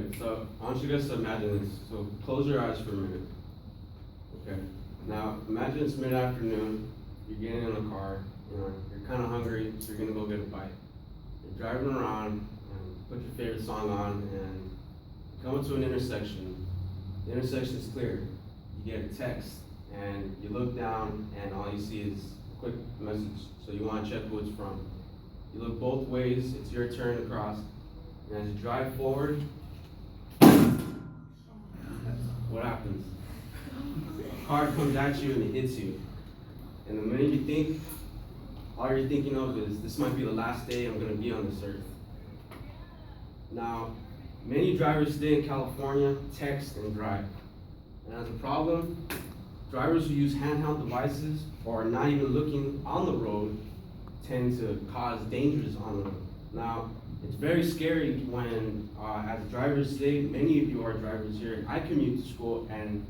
Okay, so I want you guys to imagine this. So close your eyes for a minute. Okay. Now imagine it's mid-afternoon. You're getting in the car. You're kind of hungry, so you're gonna go get a bite. You're driving around and put your favorite song on, and you come to an intersection. The intersection is clear. You get a text, and you look down, and all you see is a quick message. So you want to check who it's from. You look both ways. It's your turn to cross. And as you drive forward, what happens? A car comes at you and it hits you. And the minute you think, all you're thinking of is, this might be the last day I'm going to be on this earth. Now, many drivers today in California text and drive. And as a problem, drivers who use handheld devices or are not even looking on the road tend to cause dangers on the road. Now, it's very scary when, as drivers today, many of you are drivers here, I commute to school, and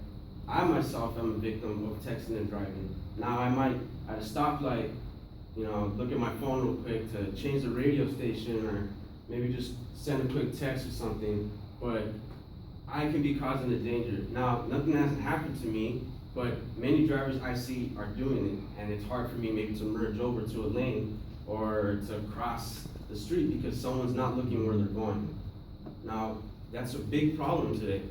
I myself am a victim of texting and driving. Now, I might, at a stoplight, look at my phone real quick to change the radio station, or maybe just send a quick text or something, but I can be causing a danger. Now, nothing hasn't happened to me, but many drivers I see are doing it, and it's hard for me maybe to merge over to a lane or to cross the street because someone's not looking where they're going. Now, that's a big problem today.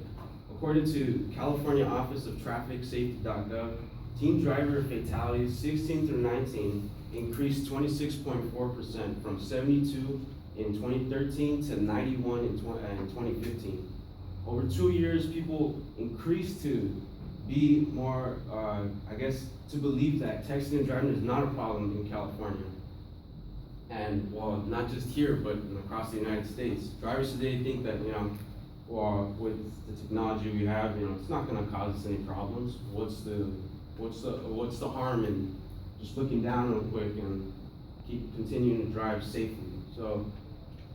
According to California Office of Traffic Safety.gov, teen driver fatalities 16 through 19 increased 26.4% from 72 in 2013 to 91 in 2015. Over 2 years, people increased to be more, to believe that texting and driving is not a problem in California. And well, not just here, but across the United States. Drivers today think that, with the technology we have, it's not gonna cause us any problems. What's the harm in just looking down real quick and keep continuing to drive safely? So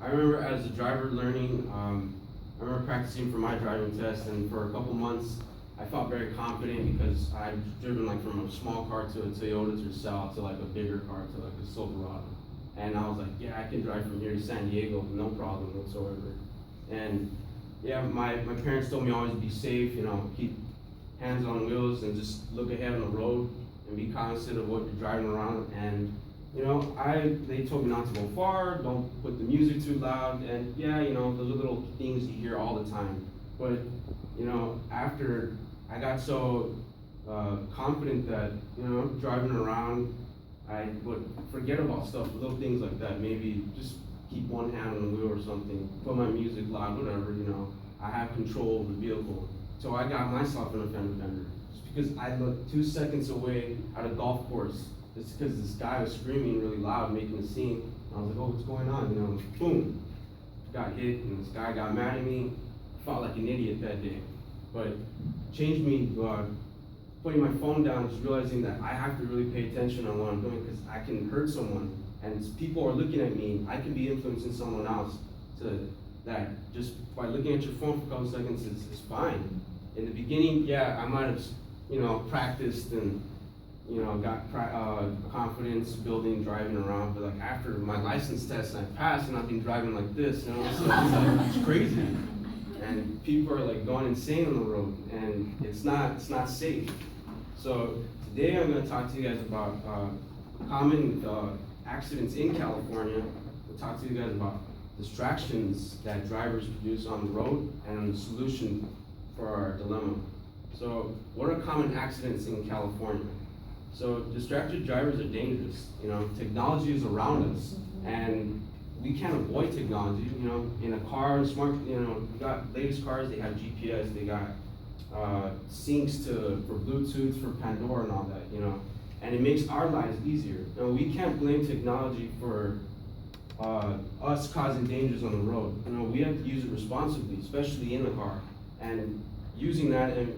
I remember as a driver learning, I remember practicing for my driving test, and for a couple months, I felt very confident because I'd driven from a small car to a Toyota Tercel to a bigger car to a Silverado. And I was like, yeah, I can drive from here to San Diego, no problem whatsoever. And yeah, my parents told me always be safe, keep hands on wheels and just look ahead on the road and be cognizant of what you're driving around. And they told me not to go far, don't put the music too loud, and yeah, those are little things you hear all the time. But after I got so confident that driving around, I would forget about stuff, little things like that. Maybe just keep one hand on the wheel or something, put my music loud, whatever, I have control of the vehicle. So I got myself in a fender bender. Just because I looked 2 seconds away at a golf course, just because this guy was screaming really loud, making a scene. I was like, oh, what's going on? Boom, got hit, and this guy got mad at me. I felt like an idiot that day. But changed me, putting my phone down, just realizing that I have to really pay attention on what I'm doing because I can hurt someone, and people are looking at me. I can be influencing someone else to that just by looking at your phone for a couple seconds is fine. In the beginning, yeah, I might have, practiced and, got confidence building, driving around, but after my license test, I passed and I've been driving like this, so it's crazy. And people are going insane on the road, and it's not safe. So today I'm going to talk to you guys about common accidents in California. We'll talk to you guys about distractions that drivers produce on the road and the solution for our dilemma. So what are common accidents in California? So distracted drivers are dangerous. Technology is around us, and we can't avoid technology. In a car, we got latest cars, they have GPS, they got syncs for Bluetooth, for Pandora and all that, and it makes our lives easier. We can't blame technology for us causing dangers on the road. We have to use it responsibly, especially in the car. And using that and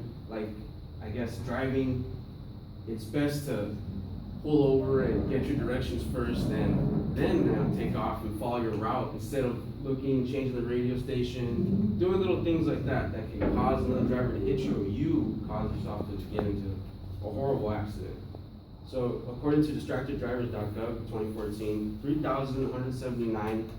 driving, it's best to pull over and get your directions first, and then take off and follow your route instead of changing the radio station, doing little things like that can cause another driver to hit you, or you cause yourself to get into a horrible accident. So according to distracteddrivers.gov 2014, 3,179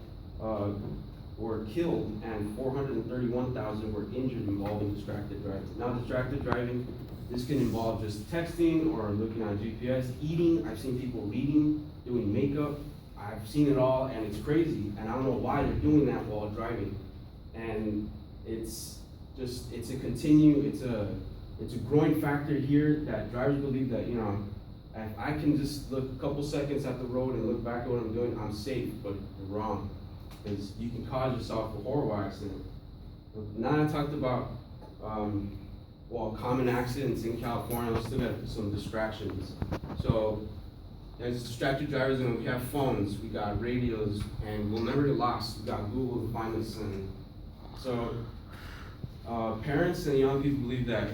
were killed and 431,000 were injured involving distracted driving. Now, distracted driving, this can involve just texting or looking at GPS, eating. I've seen people reading, doing makeup. I've seen it all, and it's crazy. And I don't know why they're doing that while driving. And it's a growing factor here that drivers believe that, if I can just look a couple seconds at the road and look back at what I'm doing, I'm safe, but you're wrong. Because you can cause yourself a horrible accident. Now I talked about, common accidents in California. Let's look at some distractions. So, as distracted drivers, we have phones, we got radios, and we'll never get lost. We got Google to find us. And so, parents and young people believe that,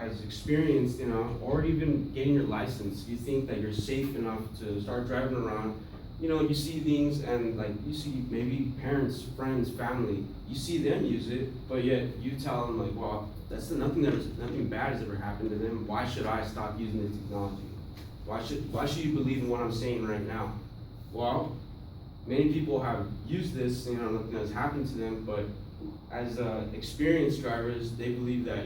as experienced, or even getting your license, you think that you're safe enough to start driving around. You see things, and you see maybe parents, friends, family, you see them use it, but yet you tell them nothing bad has ever happened to them. Why should I stop using this technology? Why should you believe in what I'm saying right now? Well, many people have used this, nothing has happened to them, but as experienced drivers, they believe that,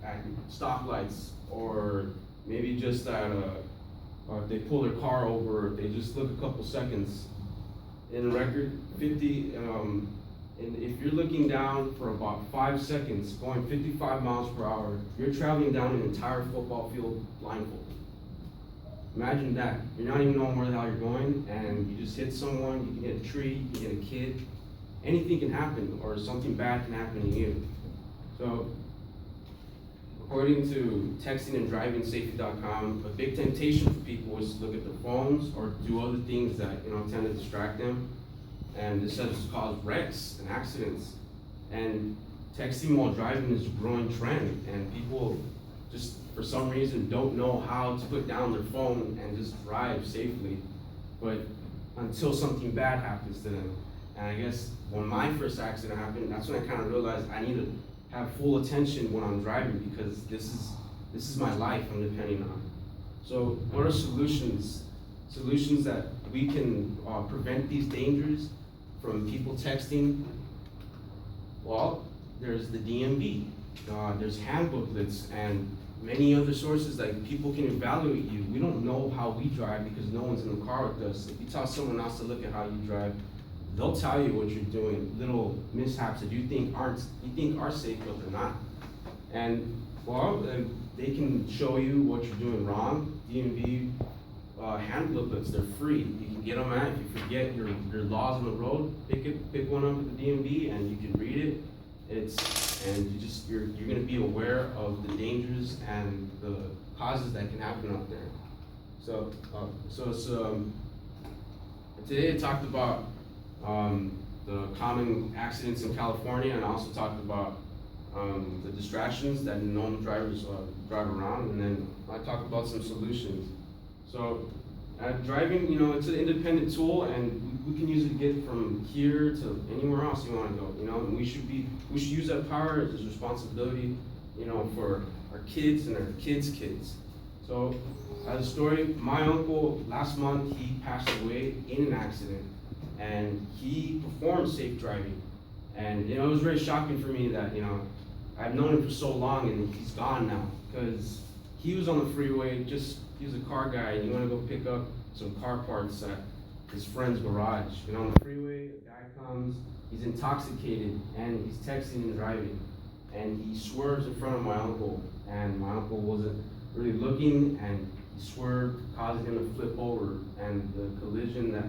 at stoplights, or maybe just at if they pull their car over, they just look a couple seconds. In a record 50, and if you're looking down for about 5 seconds, going 55 miles per hour, you're traveling down an entire football field blindfolded. Imagine that. You're not even knowing where the hell you're going, and you just hit someone, you can hit a tree, you can hit a kid. Anything can happen, or something bad can happen to you. So, according to textinganddravingsafety.com, a big temptation for people is to look at their phones or do other things that tend to distract them, and this has caused wrecks and accidents. And texting while driving is a growing trend, and people just for some reason don't know how to put down their phone and just drive safely, but until something bad happens to them. And I guess when my first accident happened, that's when I kind of realized I need to have full attention when I'm driving, because this is my life I'm depending on. So what are solutions? Solutions that we can prevent these dangers from people texting? Well, there's the DMV, there's handbooklets, and many other sources that people can evaluate you. We don't know how we drive because no one's in the car with us. If you tell someone else to look at how you drive, they'll tell you what you're doing, little mishaps that you think are safe, but they're not. And they can show you what you're doing wrong. DMV handbooklets, they're free. You can get them if you forget your laws on the road. Pick one up at the DMV and you can read it. You're going to be aware of the dangers and the causes that can happen out there. So today I talked about the common accidents in California, and I also talked about the distractions that known drivers drive around, and then I talked about some solutions. So driving, it's an independent tool, and we can use it to get from here to anywhere else you want to go. And we should use that power as a responsibility, for our kids and our kids' kids. So as a story, my uncle last month he passed away in an accident. And he performed safe driving. And, it was very shocking for me that, I've known him for so long and he's gone now. Because he was on the freeway, he was a car guy, and he wanted to go pick up some car parts at his friend's garage. And on the freeway, a guy comes, he's intoxicated, and he's texting and driving. And he swerves in front of my uncle, and my uncle wasn't really looking, and he swerved, causing him to flip over. And the collision that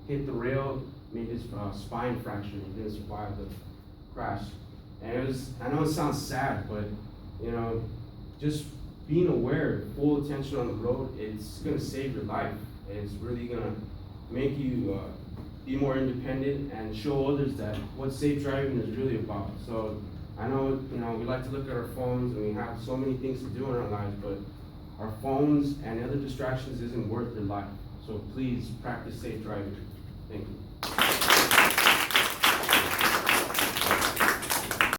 hit the rail, made his spine fracture. He didn't survive the crash. And I know it sounds sad, but just being aware, full attention on the road, it's gonna save your life. It's really gonna make you be more independent and show others that what safe driving is really about. So I know, we like to look at our phones and we have so many things to do in our lives, but our phones and other distractions isn't worth your life. So please practice safe driving. Thank you.